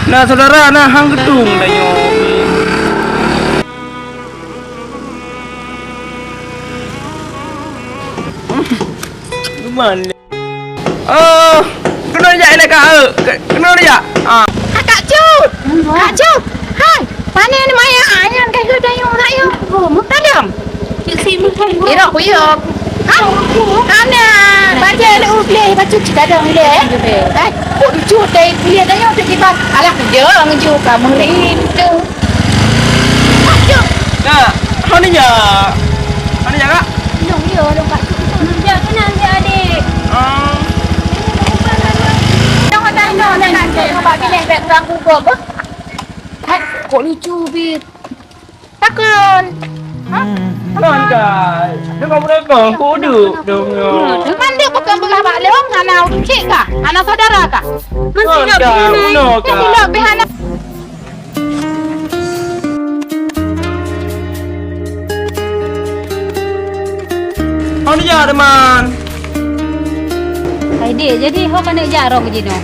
Nah saudara, nah hang gedung dah nyobi. Gimana? Oh, kena aja ini kak, kena aja. Ah. Kak Cut, Kak Cut, hai, mana ni Maya ayan kay ko dayo na yo. Talam. Si mo kay mo. Iro ko yo. Ha? Ana, baca le uble, baca cita dong le. Eh, ko lucu dai dia dayo tu kita. Alah je ngeju kamu itu. Kak Cut. Nah, mana ya? Mana ya kak? Dong yo dong Kak Cut. Ya kenal dia adik. Ah. Jangan tanya nanti bagi lembek orang kubur apa? Hai, kok lucu bit. Takkan. Ha? Kan kak, dengar mereka kodok dong ya. Dengan dia bukan belah bak leong anak cik kah? Anak saudara kah? Kan kak, benar Dia kak. bila behana. Mana ya teman? Hai dia, jadi kau kena jarang je no.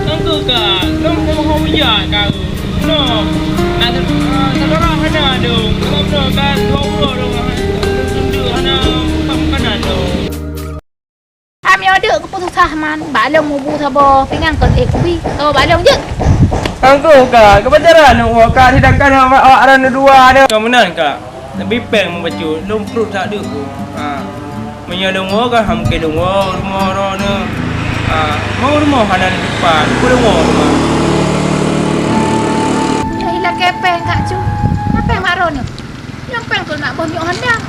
Tunggu kak, kamu mau ya kak? No, ada saudara mana dong? Kamu kan dua dong, tunjuk mana kamu kan ada. Kami ada keputusan man. Balong mubu sabo pingang kon ekbi. Oh balong je. Angku kak, kebenaran awak kak sedangkan awak ada dua ada. Kamu nan kak, tapi peng membaca lumprut tak ada ku. Menyalung kan hamke lungo rumah orang mau rumah kanan depan, ku rumah. Ya ilah kepeng Kak Cu. Apa yang marah ni? Yang peng tu nak bonjok hendak.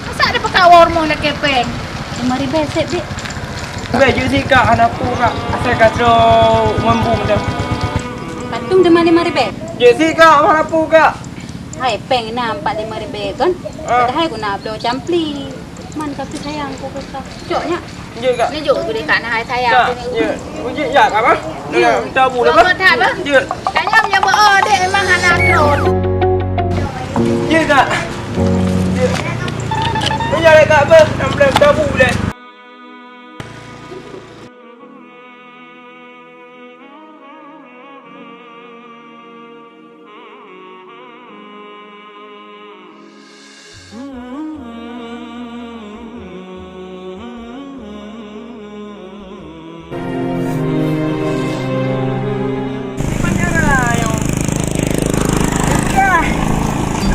Masa ada pakai warmo nak kepeng. Mari besek dek. Baju si kak anak pu kak, asal kata mambung dah. Patung de mari bek. Jesi kak anak pu kak. Hai peng nampak de mari bek kan. Padahal aku nak beli campli. Man kata sayang aku kak. Coknya. Je kak. Ni juk tu dekat nak hai saya. Kak, je. Uji ya kak apa? Dah kita bu dah. Buat apa? Je. Tanya punya oh dek memang anak drone. Je kak. Je. Punya kak apa? Nak beli tabu dah.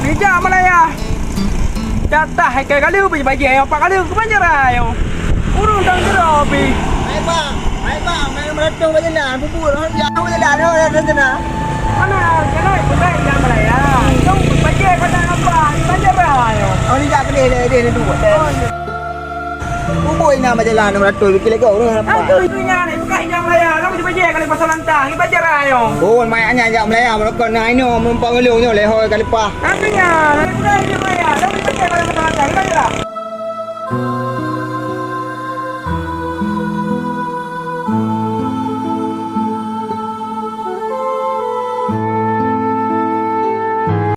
Meja Malaya. Jatah hai kali bagi apa kali ke Banjaran yo. Urung dang gerobi. Hai bang, main meletung aja nah, bubur, jauh aja dah, ada sana. Mana kena baik jam Malaya. Kau bagi kata apa? Banjaran yo. Oh ni tak kena dia dua. Bubur ina majalah meletung bikin lagi orang apa. Aku itunya ni bukan jam Malaya. Kamu bagi kali pasal lantang di Banjaran yo. Oh, main aja jam Melaya melakon nah ini menumpang ngelung ni lehoi kali pah. Artinya, dari budaya Malaya, kamu bagi kali pasal lantang di Banjaran.